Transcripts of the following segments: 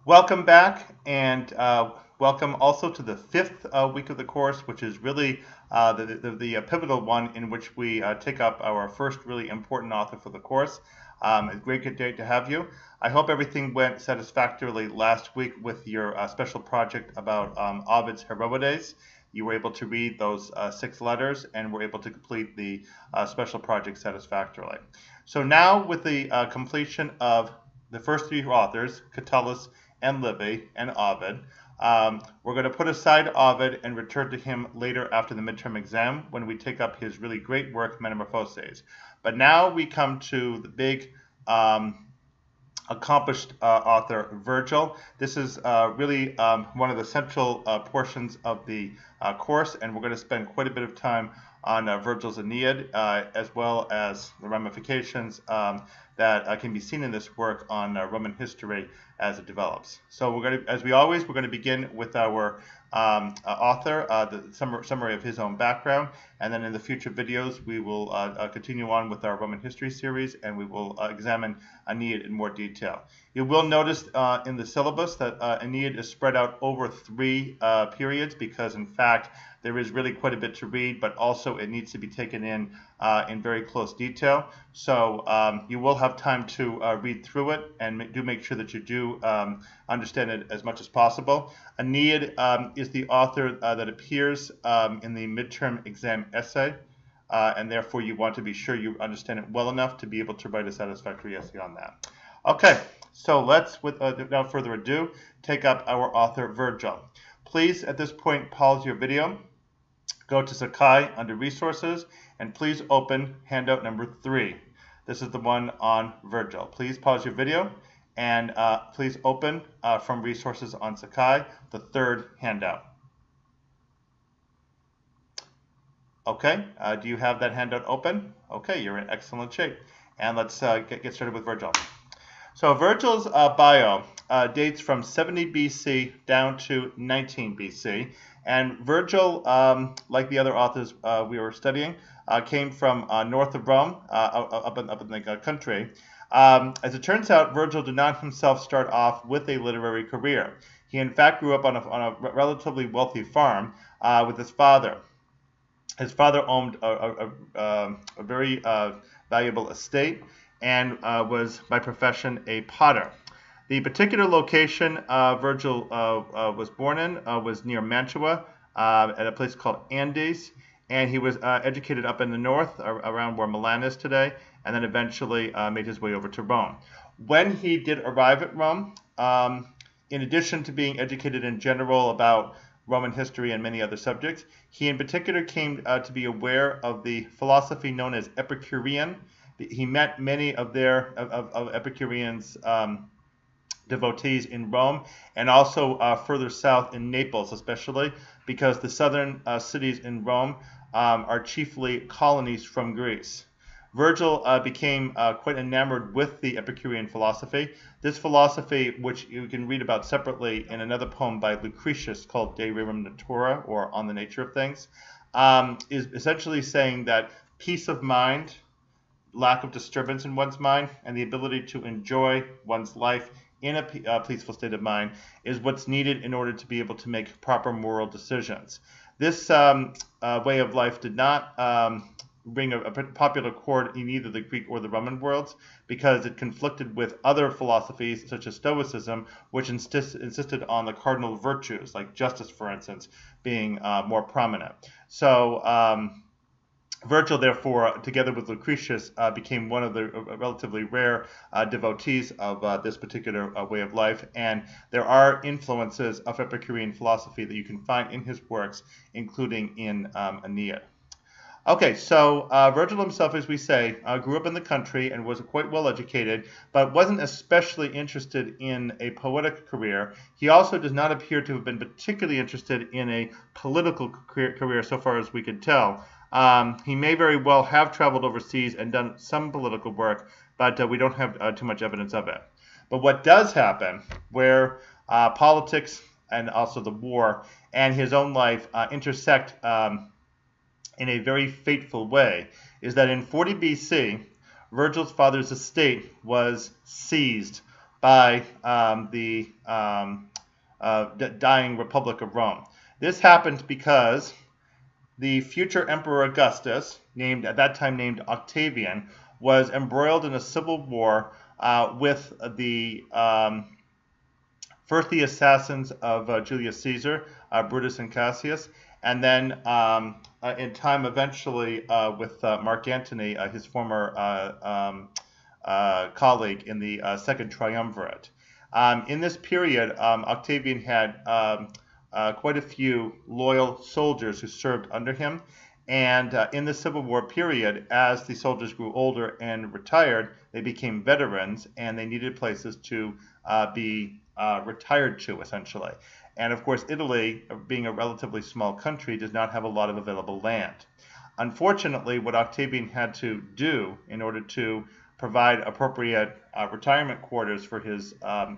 Welcome back, and welcome also to the fifth week of the course, which is really the pivotal one in which we take up our first really important author for the course. It's a great day to have you. I hope everything went satisfactorily last week with your special project about Ovid's Heroides. You were able to read those 6 letters and were able to complete the special project satisfactorily. So now with the completion of the first 3 authors, Catullus and Livy and Ovid, we're going to put aside Ovid and return to him later after the midterm exam when we take up his really great work, Metamorphoses. But now we come to the big accomplished author, Virgil. This is really one of the central portions of the course, and we're going to spend quite a bit of time on Virgil's Aeneid, as well as the ramifications that can be seen in this work on Roman history as it develops. So we're going to, as we always, we're going to begin with our author, the summary of his own background, and then in the future videos we will continue on with our Roman history series, and we will examine Aeneid in more detail. You will notice in the syllabus that Aeneid is spread out over 3 periods, because in fact there is really quite a bit to read, but also it needs to be taken in very close detail. So you will have time to read through it, and do make sure that you do understand it as much as possible. Aeneid is the author that appears in the midterm exam essay, and therefore you want to be sure you understand it well enough to be able to write a satisfactory essay on that. Okay, so let's, without further ado, take up our author, Virgil. Please, at this point, pause your video, go to Sakai under Resources, and please open handout number 3. This is the one on Virgil. Please pause your video, and please open from Resources on Sakai, the 3rd handout. Okay, do you have that handout open? Okay, you're in excellent shape. And let's get started with Virgil. So Virgil's bio dates from 70 BC down to 19 BC. And Virgil, like the other authors we were studying, came from north of Rome, up in the country. As it turns out, Virgil did not himself start off with a literary career. He in fact grew up on a relatively wealthy farm with his father. His father owned a very valuable estate and was by profession a potter. The particular location Virgil was born in was near Mantua, at a place called Andes, and he was educated up in the north, around where Milan is today, and then eventually made his way over to Rome. When he did arrive at Rome, in addition to being educated in general about Roman history and many other subjects, he in particular came to be aware of the philosophy known as Epicurean. He met many of Epicurean's devotees in Rome, and also further south in Naples, especially because the southern cities in Rome are chiefly colonies from Greece. Virgil became quite enamored with the Epicurean philosophy. This philosophy, which you can read about separately in another poem by Lucretius called De Rerum Natura, or On the Nature of Things, is essentially saying that peace of mind, lack of disturbance in one's mind, and the ability to enjoy one's life in a peaceful state of mind is what's needed in order to be able to make proper moral decisions. This way of life did not bring a popular chord in either the Greek or the Roman worlds, because it conflicted with other philosophies such as Stoicism, which insisted on the cardinal virtues, like justice, for instance, being more prominent. So Virgil, therefore, together with Lucretius, became one of the relatively rare devotees of this particular way of life, and there are influences of Epicurean philosophy that you can find in his works, including in Aeneid. Okay, so Virgil himself, as we say, grew up in the country and was quite well educated, but wasn't especially interested in a poetic career. He also does not appear to have been particularly interested in a political career, so far as we could tell. He may very well have traveled overseas and done some political work, but we don't have too much evidence of it. But what does happen, where politics and also the war and his own life intersect in a very fateful way, is that in 40 BC, Virgil's father's estate was seized by the dying Republic of Rome. This happened because the future Emperor Augustus, at that time named Octavian, was embroiled in a civil war with first the assassins of Julius Caesar, Brutus and Cassius, and then in time eventually with Mark Antony, his former colleague in the Second Triumvirate. In this period, Octavian had quite a few loyal soldiers who served under him. And in the Civil War period, as the soldiers grew older and retired, they became veterans, and they needed places to be retired to, essentially. And of course, Italy, being a relatively small country, does not have a lot of available land. Unfortunately, what Octavian had to do in order to provide appropriate retirement quarters for his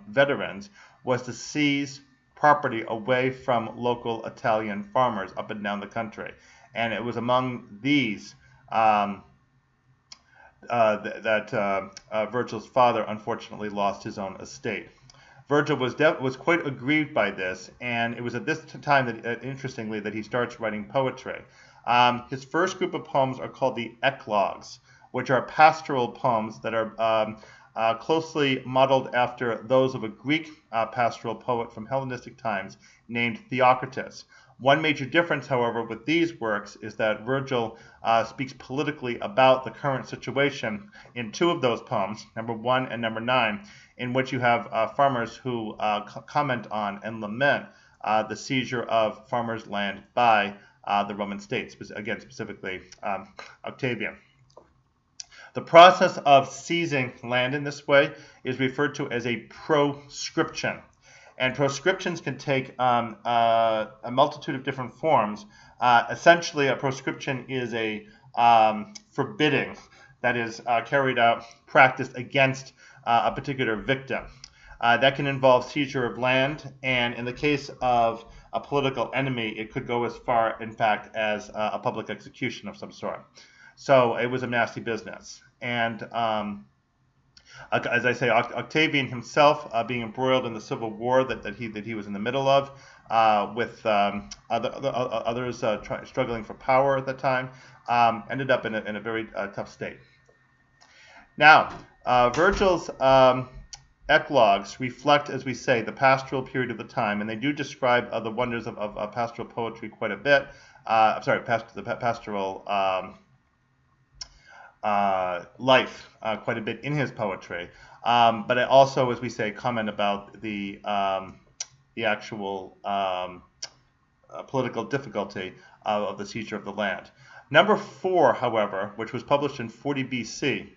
veterans was to seize property away from local Italian farmers up and down the country. And it was among these that Virgil's father unfortunately lost his own estate. Virgil was quite aggrieved by this, and it was at this time that, interestingly, that he starts writing poetry. His first group of poems are called the eclogues, which are pastoral poems that are closely modeled after those of a Greek pastoral poet from Hellenistic times named Theocritus. One major difference, however, with these works is that Virgil speaks politically about the current situation in two of those poems, number 1 and number 9, in which you have farmers who comment on and lament the seizure of farmers' land by the Roman state, again, specifically Octavian. The process of seizing land in this way is referred to as a proscription. And proscriptions can take a multitude of different forms. Essentially, a proscription is a forbidding that is carried out, practiced against a particular victim. That can involve seizure of land, and in the case of a political enemy, it could go as far, in fact, as a public execution of some sort. So it was a nasty business. And as I say, Octavian himself, being embroiled in the civil war that he was in the middle of, with others struggling for power at the time, ended up in a very tough state. Now, Virgil's eclogues reflect, as we say, the pastoral period of the time, and they do describe the wonders of pastoral poetry quite a bit. The pastoral life quite a bit in his poetry, but it also, as we say, comment about the actual political difficulty of the seizure of the land. Number 4, however, which was published in 40 BC,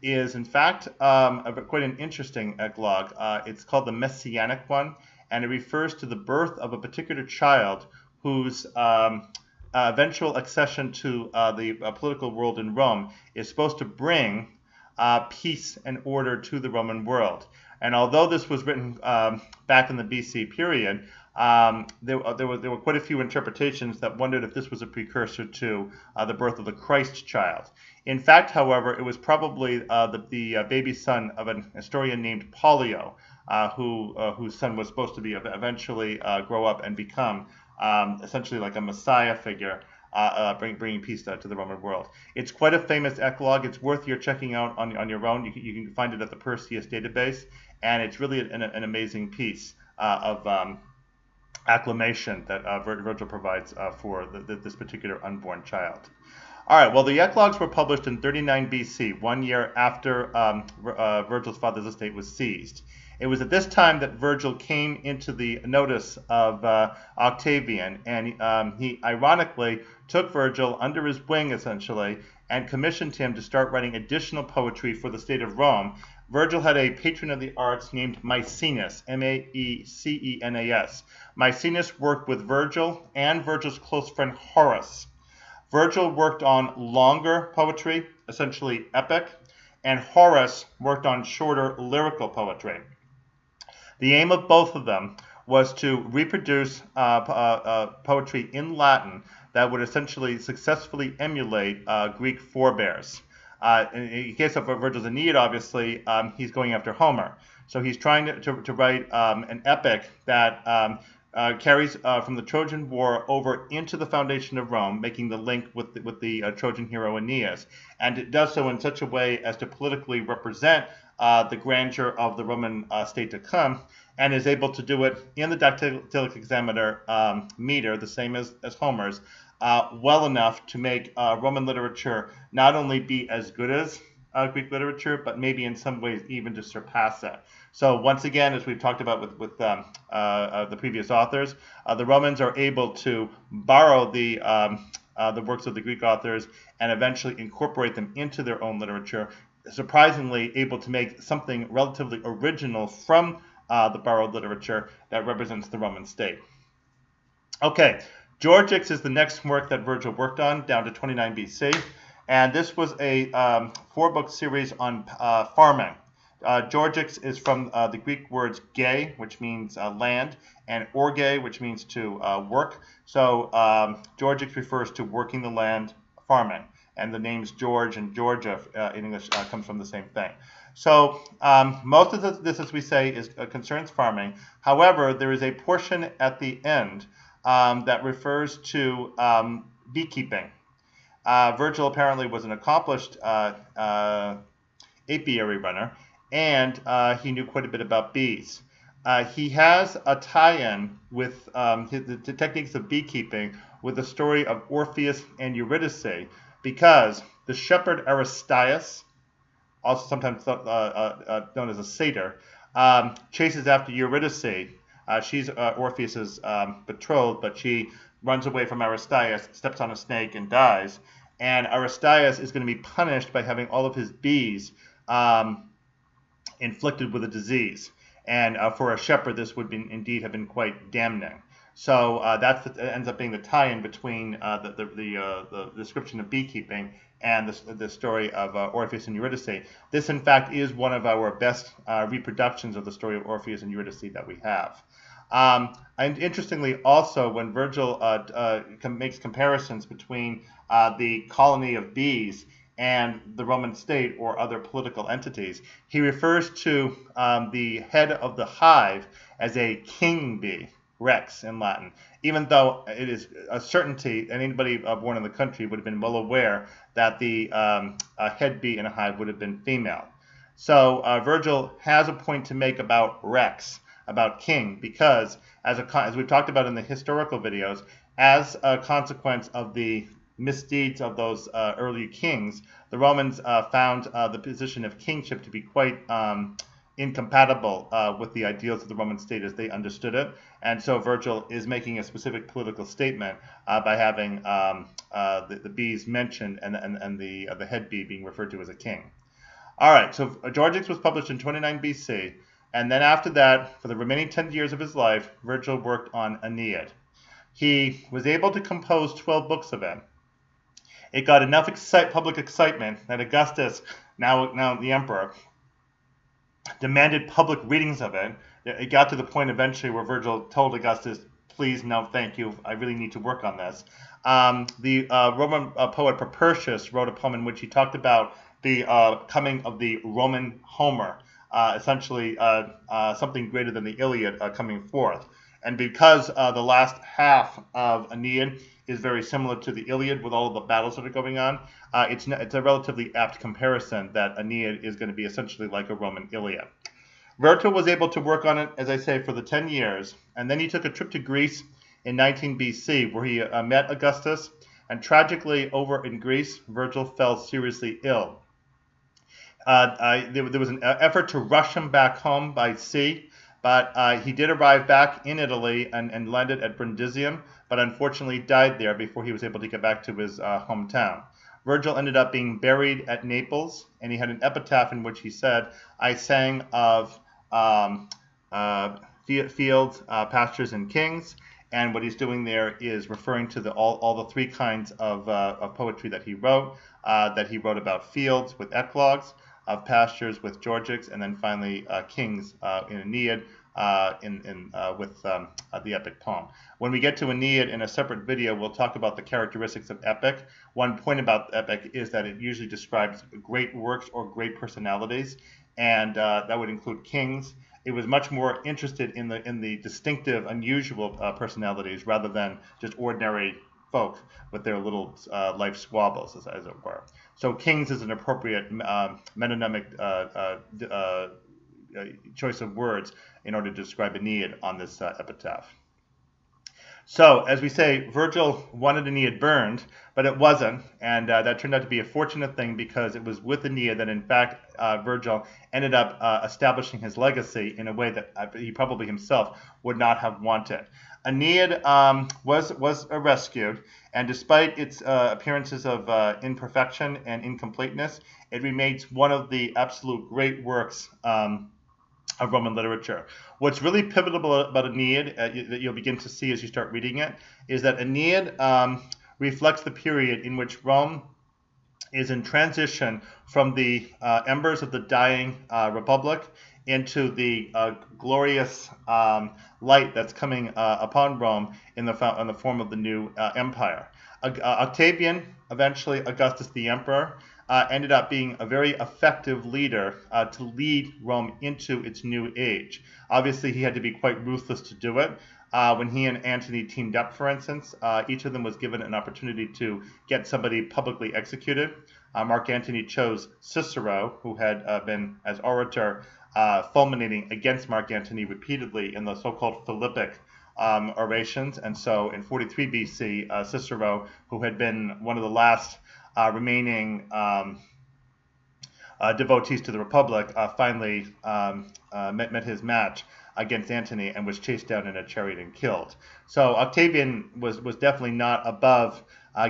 is in fact quite an interesting eclogue. It's called the Messianic one, and it refers to the birth of a particular child whose eventual accession to the political world in Rome is supposed to bring peace and order to the Roman world. And although this was written back in the BC period, there were quite a few interpretations that wondered if this was a precursor to the birth of the Christ child. In fact, however, it was probably the baby son of an historian named Pollio, whose son was supposed to be eventually grow up and become essentially like a messiah figure, bringing peace to the Roman world. It's quite a famous eclogue. It's worth your checking out on your own. You can find it at the Perseus database, and it's really an amazing piece of acclamation that Virgil provides for this particular unborn child. All right, well, the eclogues were published in 39 BC, 1 year after Virgil's father's estate was seized. It was at this time that Virgil came into the notice of Octavian, and he ironically took Virgil under his wing, essentially, and commissioned him to start writing additional poetry for the state of Rome. Virgil had a patron of the arts named Maecenas, M-A-E-C-E-N-A-S. Maecenas worked with Virgil and Virgil's close friend Horace. Virgil worked on longer poetry, essentially epic, and Horace worked on shorter lyrical poetry. The aim of both of them was to reproduce poetry in Latin that would essentially successfully emulate Greek forebears. In the case of Virgil's Aeneid, obviously, he's going after Homer. So he's trying to write an epic that carries from the Trojan War over into the foundation of Rome, making the link with the Trojan hero Aeneas. And it does so in such a way as to politically represent the grandeur of the Roman state to come, and is able to do it in the dactylic hexameter meter, the same as Homer's, well enough to make Roman literature not only be as good as Greek literature, but maybe in some ways even to surpass it. So once again, as we've talked about with the previous authors, the Romans are able to borrow the works of the Greek authors and eventually incorporate them into their own literature, surprisingly able to make something relatively original from the borrowed literature that represents the Roman state. Okay, Georgics is the next work that Virgil worked on, down to 29 BC. And this was a 4-book series on farming. Georgics is from the Greek words ge, which means land, and orge, which means to work. So Georgics refers to working the land, farming. And the names George and Georgia in English comes from the same thing. So most of this, as we say, concerns farming. However, there is a portion at the end that refers to beekeeping. Virgil apparently was an accomplished apiary runner, and he knew quite a bit about bees. He has a tie-in with the techniques of beekeeping with the story of Orpheus and Eurydice, because the shepherd Aristaeus, also sometimes known as a satyr, chases after Eurydice. She's Orpheus's betrothed, but she runs away from Aristaeus, steps on a snake, and dies. And Aristaeus is going to be punished by having all of his bees inflicted with a disease. And for a shepherd, this would indeed have been quite damning. So that ends up being the tie-in between the description of beekeeping and the story of Orpheus and Eurydice. This, in fact, is one of our best reproductions of the story of Orpheus and Eurydice that we have. And interestingly, also, when Virgil makes comparisons between the colony of bees and the Roman state or other political entities, he refers to the head of the hive as a king bee, rex in Latin, even though it is a certainty, and anybody born in the country would have been well aware that the head bee in a hive would have been female. So Virgil has a point to make about rex, about king, because as we've talked about in the historical videos, as a consequence of the misdeeds of those early kings, the Romans found the position of kingship to be quite incompatible with the ideals of the Roman state as they understood it. And so Virgil is making a specific political statement by having the bees mentioned and the head bee being referred to as a king. All right, so Georgics was published in 29 BC. And then after that, for the remaining 10 years of his life, Virgil worked on Aeneid. He was able to compose 12 books of it. It got enough public excitement that Augustus, now the emperor, demanded public readings of it. It got to the point eventually where Virgil told Augustus, please, no, thank you, I really need to work on this. The Roman poet Propertius wrote a poem in which he talked about the coming of the Roman Homer, essentially something greater than the Iliad coming forth. And because the last half of Aeneid is very similar to the Iliad with all of the battles that are going on, it's a relatively apt comparison that Aeneid is going to be essentially like a Roman Iliad. Virgil was able to work on it, as I say, for the 10 years, and then he took a trip to Greece in 19 BC where he met Augustus, and tragically over in Greece, Virgil fell seriously ill. There was an effort to rush him back home by sea, but he did arrive back in Italy and landed at Brundisium, but unfortunately died there before he was able to get back to his hometown. Virgil ended up being buried at Naples, and he had an epitaph in which he said, I sang of fields, pastures, and kings. And what he's doing there is referring to all the three kinds of poetry that he wrote about fields with eclogues, of pastures with Georgics, and then finally kings in Aeneid with the epic poem. When we get to Aeneid in a separate video, we'll talk about the characteristics of epic. One point about epic is that it usually describes great works or great personalities, and that would include kings. It was much more interested in the distinctive, unusual personalities rather than just ordinary folk with their little life squabbles, as it were. So kings is an appropriate metonymic choice of words in order to describe Aeneid on this epitaph. So, as we say, Virgil wanted Aeneid burned, but it wasn't, and that turned out to be a fortunate thing because it was with Aeneid that, in fact, Virgil ended up establishing his legacy in a way that he probably himself would not have wanted. Aeneid was rescued, and despite its appearances of imperfection and incompleteness, it remains one of the absolute great works of Roman literature. What's really pivotal about Aeneid, that you'll begin to see as you start reading it, is that Aeneid reflects the period in which Rome is in transition from the embers of the dying republic into the glorious light that's coming upon Rome in the form of the new empire. Octavian, eventually Augustus the Emperor, ended up being a very effective leader to lead Rome into its new age. Obviously, he had to be quite ruthless to do it. When he and Antony teamed up, for instance, each of them was given an opportunity to get somebody publicly executed. Mark Antony chose Cicero, who had been, as orator, fulminating against Mark Antony repeatedly in the so-called Philippic orations. And so in 43 BC, Cicero, who had been one of the last remaining devotees to the Republic, finally met his match against Antony and was chased down in a chariot and killed. So Octavian was definitely not above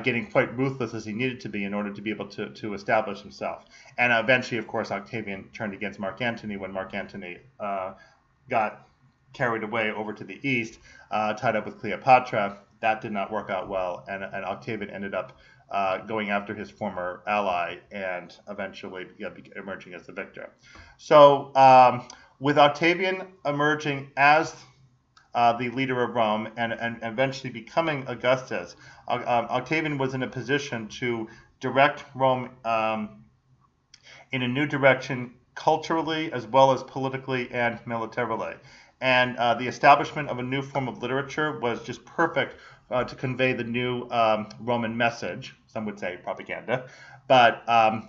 getting quite ruthless as he needed to be in order to be able to establish himself. And eventually, of course, Octavian turned against Mark Antony when Mark Antony got carried away over to the east, tied up with Cleopatra. That did not work out well, and Octavian ended up going after his former ally and eventually emerging as the victor. So with Octavian emerging as the leader of Rome and eventually becoming Augustus, Octavian was in a position to direct Rome in a new direction culturally as well as politically and militarily. And the establishment of a new form of literature was just perfect to convey the new Roman message. Some would say propaganda, but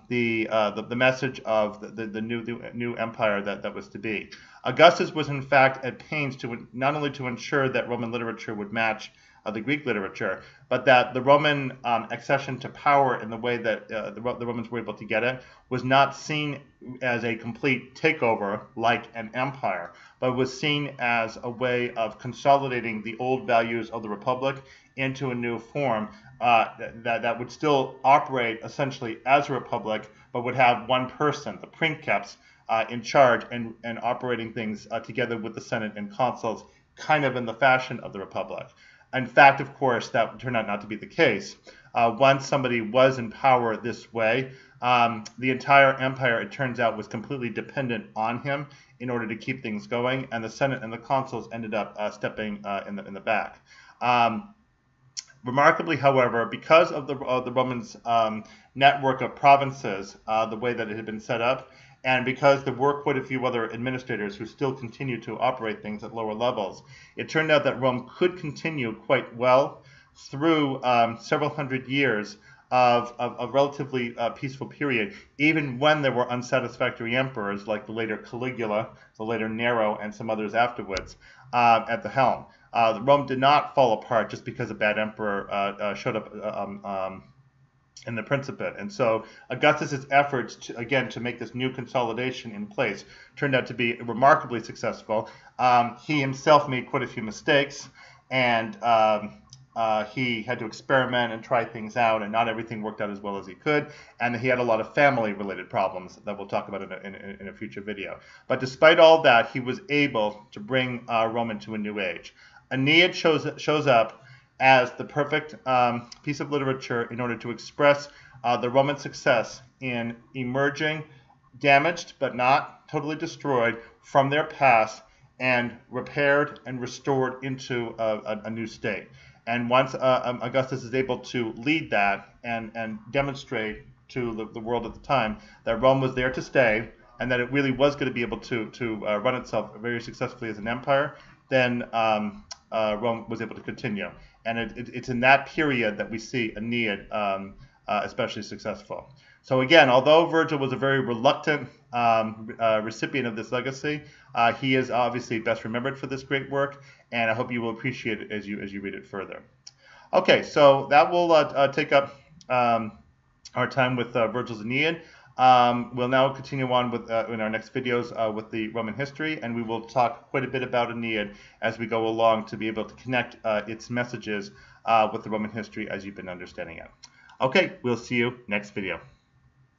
the message of the new empire that was to be. Augustus was in fact at pains to not only to ensure that Roman literature would match the Greek literature, but that the Roman accession to power in the way that the Romans were able to get it was not seen as a complete takeover like an empire, but was seen as a way of consolidating the old values of the Republic into a new form that would still operate essentially as a republic, but would have one person, the princeps, in charge and operating things together with the Senate and consuls, kind of in the fashion of the Republic. In fact, of course, that turned out not to be the case. Once somebody was in power this way, the entire empire, it turns out, was completely dependent on him in order to keep things going, and the Senate and the consuls ended up stepping in the back. Remarkably, however, because of the Romans' network of provinces, the way that it had been set up, and because there were quite a few other administrators who still continued to operate things at lower levels, it turned out that Rome could continue quite well through several hundred years of a relatively peaceful period, even when there were unsatisfactory emperors like the later Caligula, the later Nero, and some others afterwards at the helm. Rome did not fall apart just because a bad emperor showed up in the Principate. And so Augustus's efforts to make this new consolidation in place turned out to be remarkably successful. He himself made quite a few mistakes, and he had to experiment and try things out, and not everything worked out as well as he could. And he had a lot of family-related problems that we'll talk about in a future video. But despite all that, he was able to bring Rome into a new age. Aeneid shows up as the perfect piece of literature in order to express the Roman success in emerging, damaged but not totally destroyed, from their past and repaired and restored into a new state. And once Augustus is able to lead that and demonstrate to the world at the time that Rome was there to stay, and that it really was going to be able to run itself very successfully as an empire, then Rome was able to continue. And it's in that period that we see Aeneid especially successful. So again, although Virgil was a very reluctant recipient of this legacy, he is obviously best remembered for this great work, and I hope you will appreciate it as you read it further. Okay, so that will take up our time with Virgil's Aeneid. We'll now continue on with in our next videos with the Roman history, and we will talk quite a bit about Aeneid as we go along to be able to connect its messages with the Roman history as you've been understanding it. Okay, we'll see you next video.